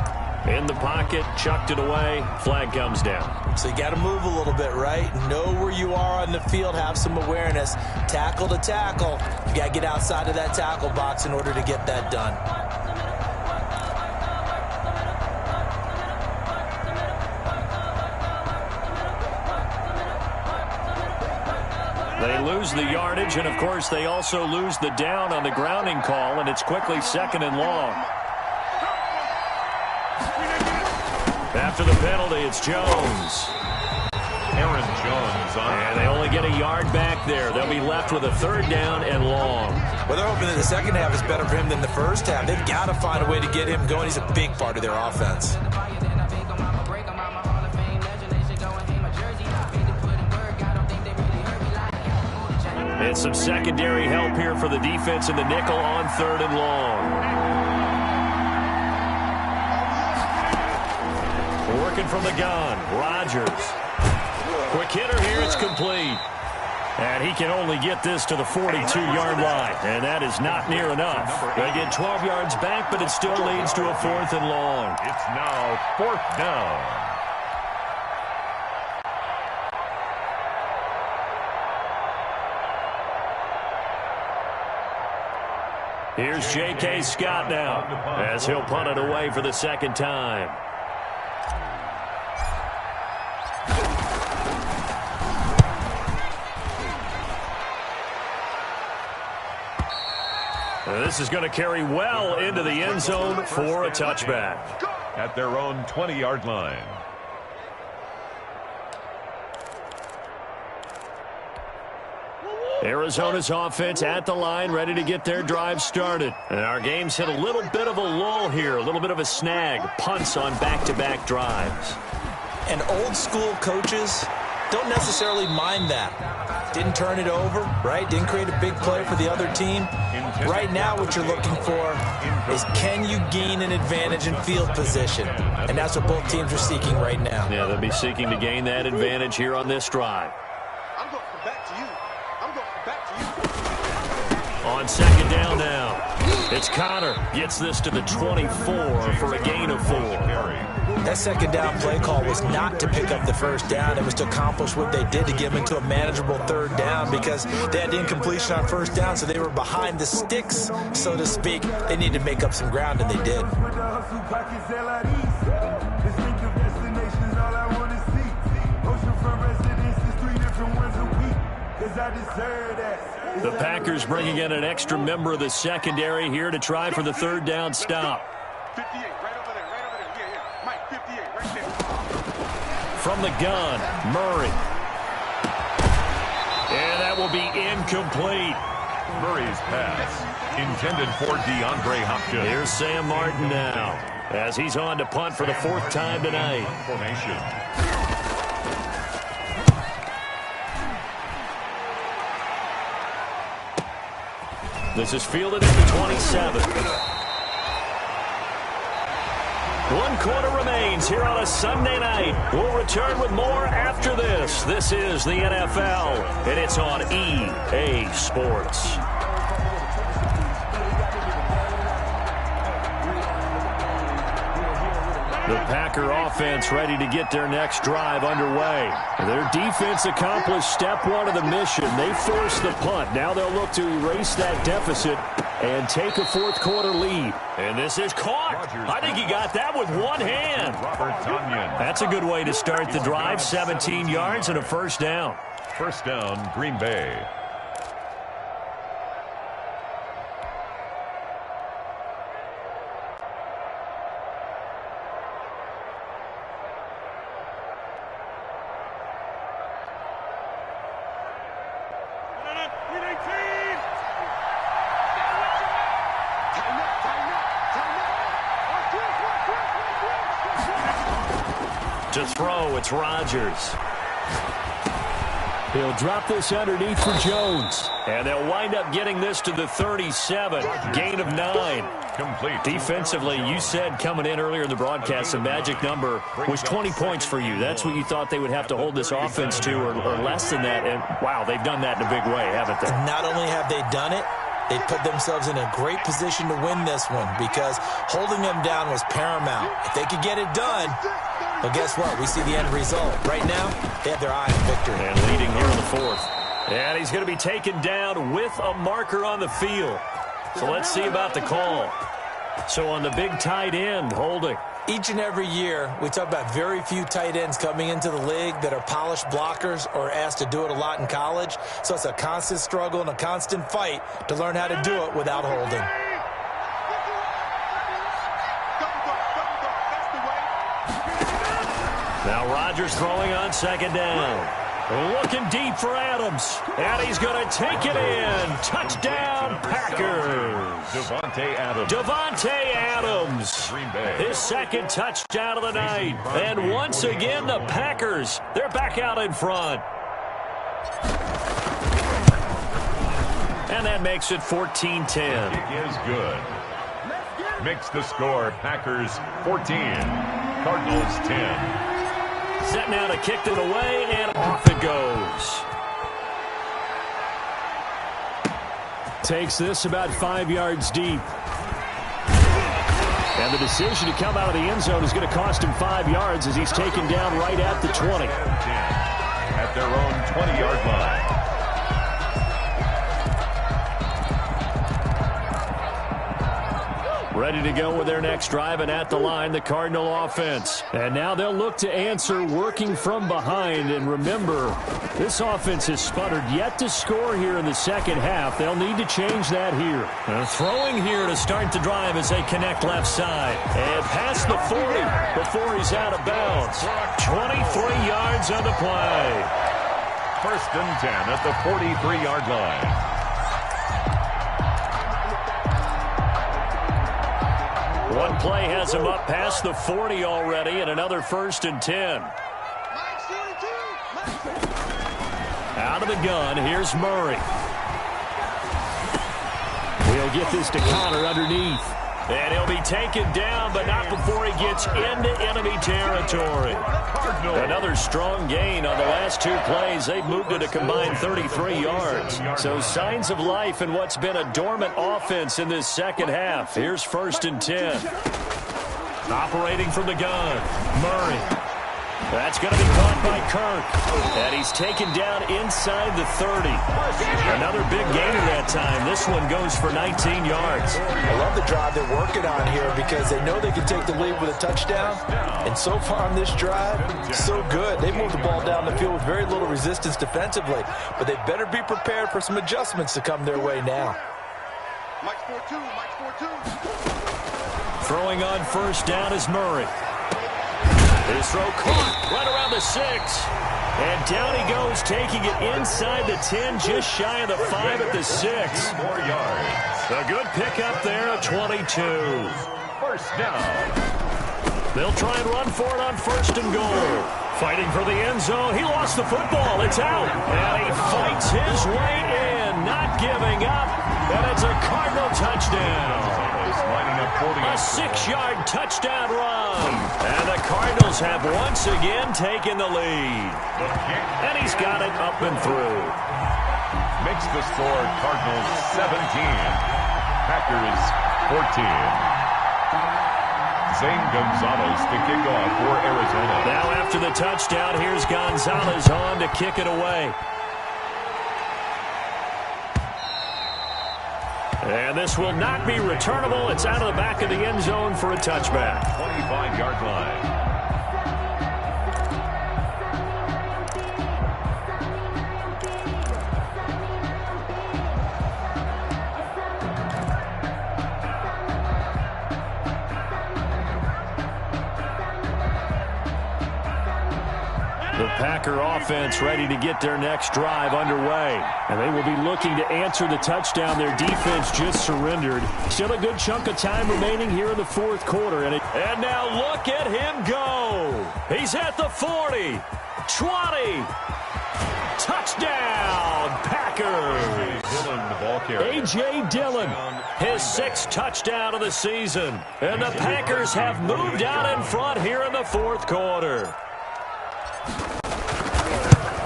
[SPEAKER 5] In the pocket, chucked it away, flag comes down.
[SPEAKER 6] So you got to move a little bit, right? Know where you are on the field, have some awareness. Tackle to tackle. You got to get outside of that tackle box in order to get that done.
[SPEAKER 5] They lose the yardage, and, of course, they also lose the down on the grounding call, and it's quickly 2nd and long. After the penalty, it's Jones.
[SPEAKER 7] Aaron Jones on.
[SPEAKER 5] And they only get a yard back there. They'll be left with a 3rd down and long.
[SPEAKER 6] Well, they're hoping that the second half is better for him than the first half. They've got to find a way to get him going. He's a big part of their offense.
[SPEAKER 5] And some secondary help here for the defense in the nickel on 3rd and long. Working from the gun, Rodgers. Quick hitter here, it's complete. And he can only get this to the 42-yard line, and that is not near enough. They get 12 yards back, but it still leads to a 4th and long.
[SPEAKER 7] It's now 4th down.
[SPEAKER 5] Here's J.K. Scott now, as he'll punt it away for the 2nd time. This is going to carry well into the end zone for a touchback.
[SPEAKER 7] At their own 20-yard line.
[SPEAKER 5] Arizona's offense at the line, ready to get their drive started. And our game's hit a little bit of a lull here, a little bit of a snag. Punts on back-to-back drives.
[SPEAKER 6] And old-school coaches don't necessarily mind that. Didn't turn it over, right? Didn't create a big play for the other team. Right now what you're looking for is, can you gain an advantage in field position? And that's what both teams are seeking right now.
[SPEAKER 5] Yeah, they'll be seeking to gain that advantage here on this drive.
[SPEAKER 8] I'm going to come back to you. I'm going to come back to you.
[SPEAKER 5] On 2nd down now, it's Connor. Gets this to the 24 for a gain of 4.
[SPEAKER 6] That 2nd down play call was not to pick up the 1st down. It was to accomplish what they did to get them into a manageable 3rd down, because they had incompletion on 1st down, so they were behind the sticks, so to speak. They needed to make up some ground, and they did.
[SPEAKER 5] The Packers bringing in an extra member of the secondary here to try for the 3rd down stop.
[SPEAKER 8] 58, right over there, right over there. Yeah. Mike, 58, right there.
[SPEAKER 5] From the gun, Murray. And that will be incomplete.
[SPEAKER 7] Murray's pass intended for DeAndre Hopkins.
[SPEAKER 5] Here's Sam Martin now, as he's on to punt for the 4th time tonight.
[SPEAKER 7] Formation.
[SPEAKER 5] This is fielded at the 27. 1 quarter remains here on a Sunday night. We'll return with more after this. This is the NFL, and it's on EA Sports. The Packer offense ready to get their next drive underway. Their defense accomplished step 1 of the mission. They forced the punt. Now they'll look to erase that deficit and take a 4th quarter lead. And this is caught. I think he got that with one hand.
[SPEAKER 7] Robert Tonyan.
[SPEAKER 5] That's a good way to start the drive. 17 yards and a 1st down.
[SPEAKER 7] 1st down, Green Bay.
[SPEAKER 5] To throw, it's Rodgers. He'll drop this underneath for Jones. And they'll wind up getting this to the 37. Gain of 9.
[SPEAKER 7] Complete.
[SPEAKER 5] Defensively, you said coming in earlier in the broadcast, the magic number was 20 points for you. That's what you thought they would have to hold this offense to, or less than that. And, wow, they've done that in a big way, haven't they?
[SPEAKER 6] Not only have they done it, they put themselves in a great position to win this one, because holding them down was paramount. If they could get it done, well, guess what? We see the end result. Right now, they have their eye on victory.
[SPEAKER 5] And leading here in the 4th. And he's going to be taken down with a marker on the field. So let's see about the call. So on the big tight end, holding.
[SPEAKER 6] Each and every year, we talk about very few tight ends coming into the league that are polished blockers or asked to do it a lot in college. So it's a constant struggle and a constant fight to learn how to do it without holding.
[SPEAKER 5] Now Rodgers throwing on second down. Looking deep for Adams. And he's going to take it in. Touchdown, Packers. Davante Adams. His second touchdown of the night. And once again, the Packers, they're back out in front. And that makes it 14-10.
[SPEAKER 7] It is good. Makes the score Packers 14, Cardinals 10.
[SPEAKER 5] Set now to kick it away, and off it goes. Takes this about 5 yards deep. And the decision to come out of the end zone is going to cost him 5 yards as he's taken down right at the 20.
[SPEAKER 7] At their own 20-yard line.
[SPEAKER 5] Ready to go with their next drive, and at the line, the Cardinal offense. And now they'll look to answer working from behind. And remember, this offense has sputtered yet to score here in the second half. They'll need to change that here. Throwing here to start the drive as they connect left side. And past the 40 before he's out of bounds. 23 yards on the play.
[SPEAKER 7] First and 10 at the 43-yard line.
[SPEAKER 5] One play has him up past the 40 already, and another first and 10. Out of the gun, here's Murray. We'll get this to Connor underneath. And he'll be taken down, but not before he gets into enemy territory. Another strong gain on the last two plays. They've moved it a combined 33 yards. So signs of life in what's been a dormant offense in this second half. Here's first and 10. Operating from the gun, Murray. That's going to be caught by Kirk. And he's taken down inside the 30. Another big gainer that time. This one goes for 19 yards.
[SPEAKER 6] I love the drive they're working on here because they know they can take the lead with a touchdown. And so far on this drive, so good. They moved the ball down the field with very little resistance defensively. But they better be prepared for some adjustments to come their way now.
[SPEAKER 8] Mike's 4-2, Mike's 4-2.
[SPEAKER 5] Throwing on first down is Murray. His throw caught right around the 6. And down he goes, taking it inside the 10, just shy of the 5 at the 6.
[SPEAKER 7] 2 more yards.
[SPEAKER 5] A good pickup there at 22.
[SPEAKER 7] First down.
[SPEAKER 5] They'll try and run for it on first and goal. Fighting for the end zone. He lost the football. It's out. And he fights his way in, not giving up. And it's a Cardinal touchdown. A 6-yard touchdown run. And the Cardinals have once again taken the lead. And he's got it up and through.
[SPEAKER 7] Makes the score Cardinals 17, Packers 14. Zane Gonzalez to kick off for Arizona.
[SPEAKER 5] Now after the touchdown, here's Gonzalez on to kick it away. And this will not be returnable. It's out of the back of the end zone for a touchback.
[SPEAKER 7] 25-yard line.
[SPEAKER 5] The Packer offense ready to get their next drive underway. And they will be looking to answer the touchdown their defense just surrendered. Still a good chunk of time remaining here in the fourth quarter. And now look at him go. He's at the 40, 20. Touchdown, Packers. A.J. Dillon, his 6th touchdown of the season. And the Packers have moved out in front here in the fourth quarter.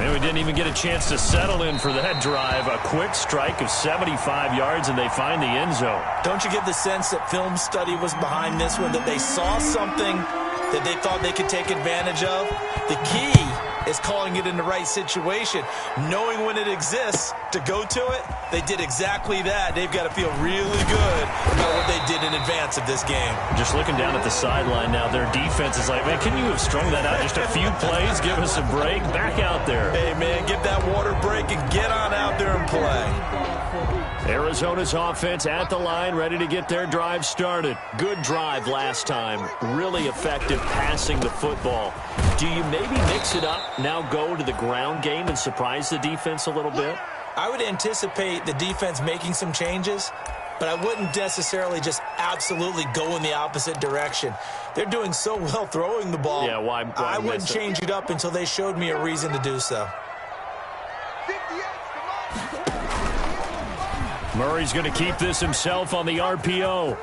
[SPEAKER 5] And we didn't even get a chance to settle in for that drive. A quick strike of 75 yards, and they find the end zone.
[SPEAKER 6] Don't you get the sense that film study was behind this one, that they saw something that they thought they could take advantage of? The key is calling it in the right situation. Knowing when it exists to go to it, they did exactly that. They've got to feel really good about what they did in advance of this game.
[SPEAKER 5] Just looking down at the sideline now, their defense is like, man, can you have strung that out just a few plays? Give us a break. Back out there.
[SPEAKER 6] Hey, man, give that water break and get on out there and play.
[SPEAKER 5] Arizona's offense at the line, ready to get their drive started. Good drive last time. Really effective passing the football. Do you maybe mix it up, now go to the ground game and surprise the defense a little bit?
[SPEAKER 6] I would anticipate the defense making some changes, but I wouldn't necessarily just absolutely go in the opposite direction. They're doing so well throwing the ball.
[SPEAKER 5] Yeah, why
[SPEAKER 6] I wouldn't change it up until they showed me a reason to do so.
[SPEAKER 5] Murray's going to keep this himself on the RPO.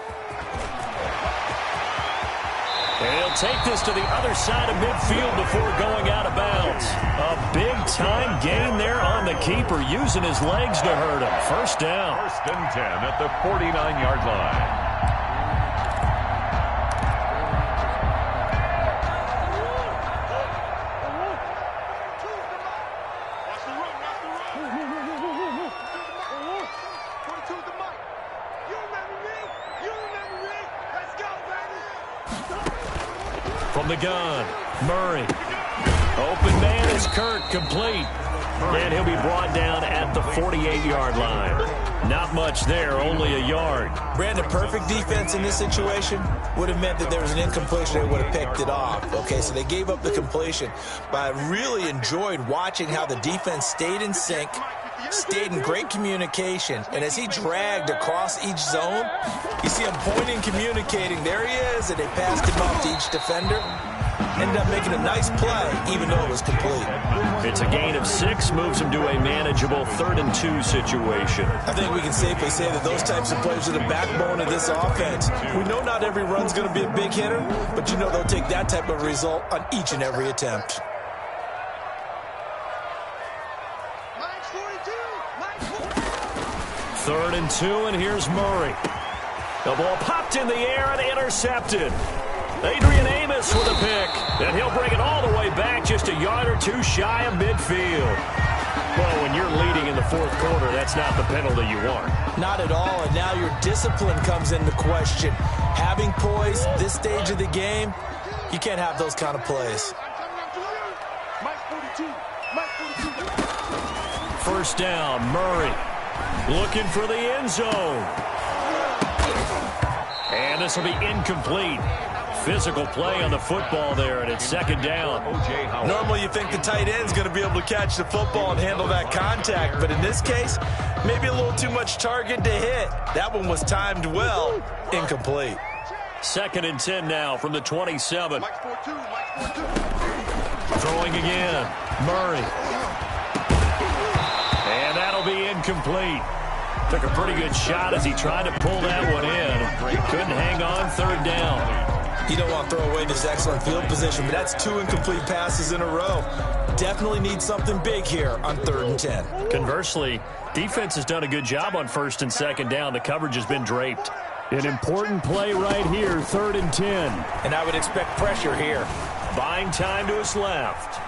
[SPEAKER 5] And he'll take this to the other side of midfield before going out of bounds. A big-time gain there on the keeper, using his legs to hurt him. First down.
[SPEAKER 7] First and 10 at the 49-yard line.
[SPEAKER 5] From the gun, Murray. Open man is Kirk, complete. And he'll be brought down at the 48-yard line. Not much there, only a yard.
[SPEAKER 6] Brandon, perfect defense in this situation would have meant that there was an incompletion. They would have picked it off. Okay, so they gave up the completion. But I really enjoyed watching how the defense stayed in sync, stayed in great communication, and as he dragged across each zone, you see him pointing, communicating. There he is, and they passed him off to each defender. Ended up making a nice play, even though it was complete.
[SPEAKER 5] It's a gain of 6, moves him to a manageable 3rd and 2 situation.
[SPEAKER 6] I think we can safely say that those types of plays are the backbone of this offense. We know not every run's going to be a big hitter, but you know they'll take that type of result on each and every attempt.
[SPEAKER 5] Third and 2, and here's Murray. The ball popped in the air and intercepted. Adrian Amos with a pick, and he'll bring it all the way back just a yard or 2 shy of midfield. Well, when you're leading in the 4th quarter, that's not the penalty you want.
[SPEAKER 6] Not at all, and now your discipline comes into question. Having poise this stage of the game, you can't have those kind of plays.
[SPEAKER 5] First down, Murray looking for the end zone. And this will be incomplete. Physical play on the football there, and it's 2nd down.
[SPEAKER 6] Normally you think the tight end's going to be able to catch the football and handle that contact, but in this case, maybe a little too much target to hit. That one was timed well. Incomplete.
[SPEAKER 5] 2nd and 10 now from the 27. Throwing again. Murray. And that'll be incomplete. Took a pretty good shot as he tried to pull that one in. Couldn't hang on. 3rd down.
[SPEAKER 6] You don't want to throw away this excellent field position, but that's 2 incomplete passes in a row. Definitely need something big here on 3rd and 10.
[SPEAKER 5] Conversely, defense has done a good job on 1st and 2nd down. The coverage has been draped. An important play right here, 3rd and 10.
[SPEAKER 6] And I would expect pressure here.
[SPEAKER 5] Buying time to his left.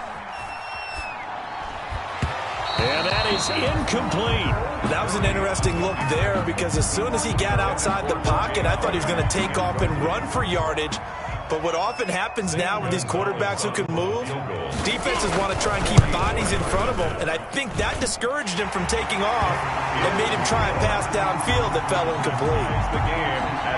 [SPEAKER 5] And that is incomplete.
[SPEAKER 6] That was an interesting look there because as soon as he got outside the pocket, I thought he was going to take off and run for yardage. But what often happens now with these quarterbacks who can move, defenses want to try and keep bodies in front of them. And I think that discouraged him from taking off and made him try and pass downfield that fell incomplete.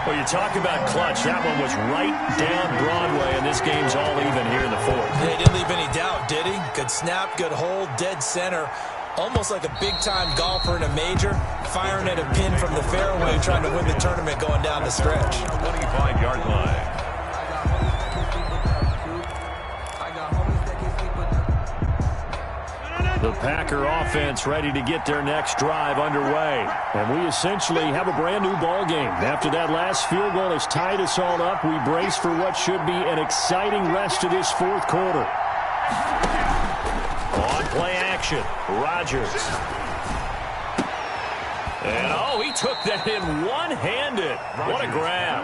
[SPEAKER 5] Well, you talk about clutch. That one was right down Broadway, and this game's all even here in the 4th.
[SPEAKER 6] He didn't leave any doubt, did he? Good snap, good hold, dead center. Almost like a big-time golfer in a major, firing at a pin from the fairway, trying to win the tournament going down the stretch.
[SPEAKER 7] 25-yard line.
[SPEAKER 5] The Packer offense ready to get their next drive underway. And we essentially have a brand-new ball game. After that last field goal has tied us all up, we brace for what should be an exciting rest of this 4th quarter. On play action, Rodgers. And, oh, he took that in one-handed. What a grab.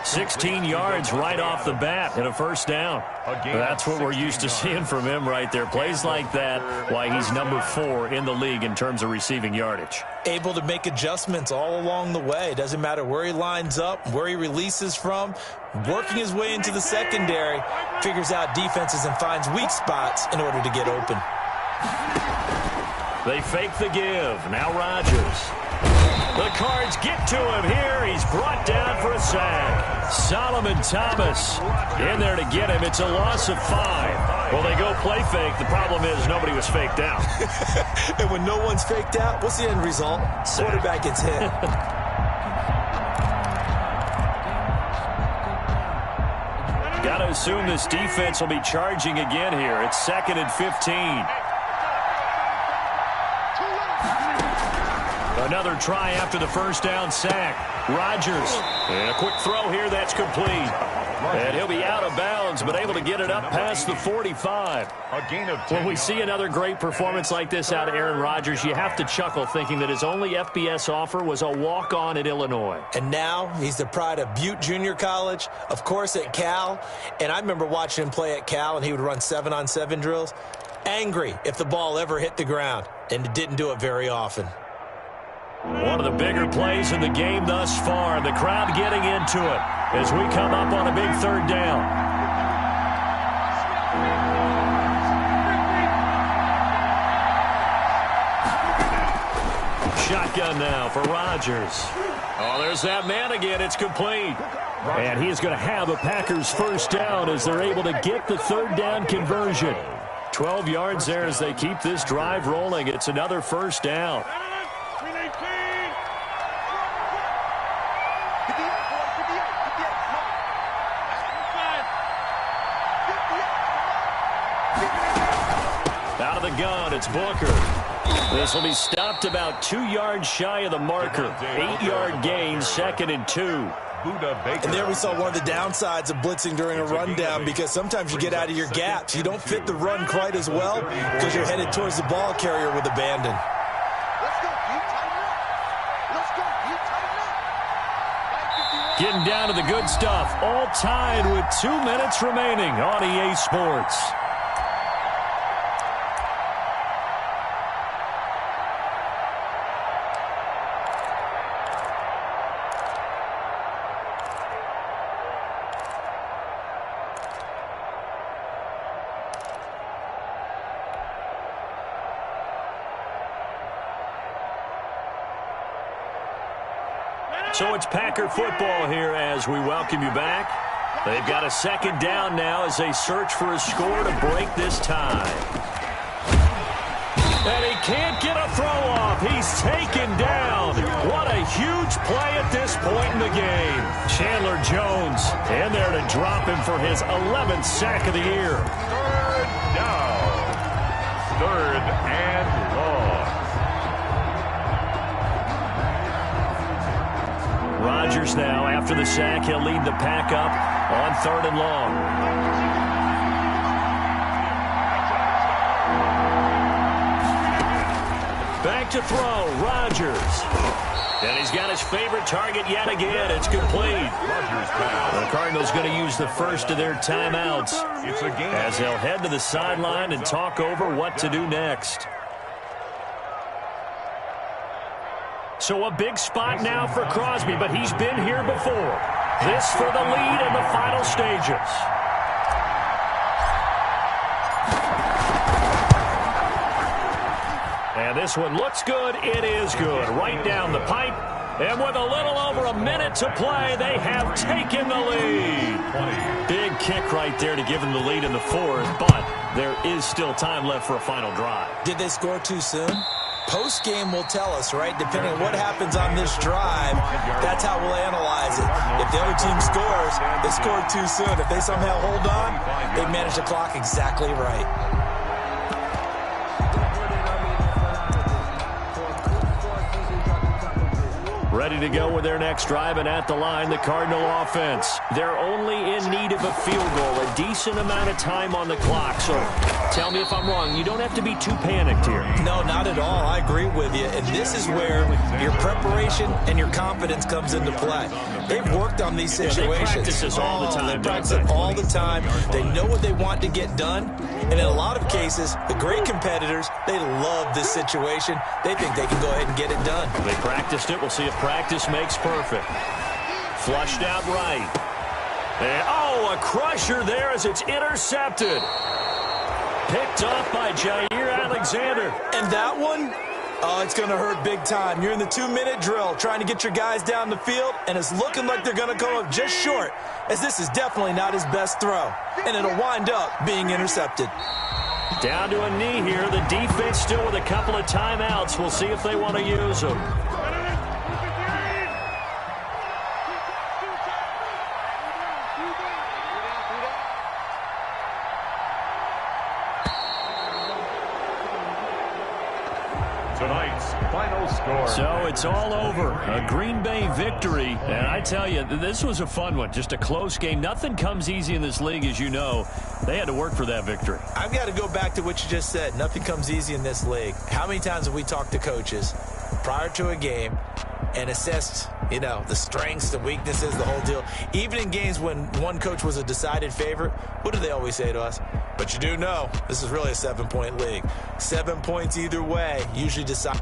[SPEAKER 5] 16 yards right off the bat and a first down. That's what we're used to seeing from him right there. Plays like that, why he's number 4 in the league in terms of receiving yardage.
[SPEAKER 6] Able to make adjustments all along the way. Doesn't matter where he lines up, where he releases from. Working his way into the secondary, figures out defenses and finds weak spots in order to get open.
[SPEAKER 5] They fake the give. Now Rodgers. The Cards get to him here. He's brought down for a sack. Solomon Thomas in there to get him. It's a loss of 5. Well, they go play fake. The problem is nobody was faked out.
[SPEAKER 6] And when no one's faked out, what's the end result? Quarterback gets hit.
[SPEAKER 5] Got to assume this defense will be charging again here. It's 2nd and 15. Another try after the first down sack. Rodgers. And a quick throw here that's complete. And he'll be out of bounds, but able to get it up past the 45. When we see another great performance like this out of Aaron Rodgers, you have to chuckle thinking that his only FBS offer was a walk-on at Illinois.
[SPEAKER 6] And now he's the pride of Butte Junior College, of course at Cal. And I remember watching him play at Cal, and he would run 7-on-7 drills. Angry if the ball ever hit the ground, and it didn't do it very often.
[SPEAKER 5] One of the bigger plays in the game thus far. The crowd getting into it as we come up on a big 3rd down. Shotgun now for Rodgers. Oh, there's that man again. It's complete. And he is going to have a Packers first down as they're able to get the 3rd down conversion. 12 yards there as they keep this drive rolling. It's another first down. Out of the gun, it's Booker. This will be stopped about 2 yards shy of the marker. 8-yard gain, 2nd and 2.
[SPEAKER 6] And there we saw one of the downsides of blitzing during a rundown, because sometimes you get out of your gaps. You don't fit the run quite as well because you're headed towards the ball carrier with abandon.
[SPEAKER 5] Getting down to the good stuff. All tied with 2 minutes remaining on EA Sports. So it's Packer football here as we welcome you back. They've got a 2nd down now as they search for a score to break this tie. And he can't get a throw off. He's taken down. What a huge play at this point in the game. Chandler Jones in there to drop him for his 11th sack of the year.
[SPEAKER 7] 3rd down. 3rd and long.
[SPEAKER 5] Rodgers now, after the sack, he'll lead the pack up on 3rd and long. Back to throw, Rodgers. And he's got his favorite target yet again. It's complete. The Cardinals going to use the first of their timeouts as they'll head to the sideline and talk over what to do next. So a big spot now for Crosby, but he's been here before. This for the lead in the final stages. And this one looks good. It is good. Right down the pipe. And with a little over a minute to play, they have taken the lead. Big kick right there to give them the lead in the 4th, but there is still time left for a final drive.
[SPEAKER 6] Did they score too soon? Post-game will tell us, right? Depending on what happens on this drive, that's how we'll analyze it. If the other team scores, they scored too soon. If they somehow hold on, they manage the clock exactly right.
[SPEAKER 5] Ready to go with their next drive, and at the line, the Cardinal offense. They're only in need of a field goal, a decent amount of time on the clock, so Tell me if I'm wrong. You don't have to be too panicked here.
[SPEAKER 6] No, not at all. I agree with you. And this is where your preparation and your confidence comes into play. They've worked on these situations.
[SPEAKER 5] They practice this all the time.
[SPEAKER 6] They practice it all the time. They know what they want to get done. And in a lot of cases, the great competitors, they love this situation. They think they can go ahead and get it done.
[SPEAKER 5] They practiced it. We'll see if practice makes perfect. Flushed out right. And, oh, a crusher there as it's intercepted. Picked off by Jair Alexander.
[SPEAKER 6] And that one, oh, it's going to hurt big time. You're in the 2-minute drill trying to get your guys down the field, and it's looking like they're going to come up just short, as this is definitely not his best throw. And it'll wind up being intercepted.
[SPEAKER 5] Down to a knee here. The defense still with a couple of timeouts. We'll see if they want to use them.
[SPEAKER 7] Tonight's final score.
[SPEAKER 5] So it's all over. A Green Bay victory. And I tell you, this was a fun one. Just a close game. Nothing comes easy in this league, as you know. They had to work for that victory.
[SPEAKER 6] I've got to go back to what you just said. Nothing comes easy in this league. How many times have we talked to coaches prior to a game and assessed, you know, the strengths, the weaknesses, the whole deal? Even in games when one coach was a decided favorite, what do they always say to us? But you do know this is really a 7-point league. 7 points either way usually decide.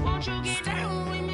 [SPEAKER 9] Won't you get down with me?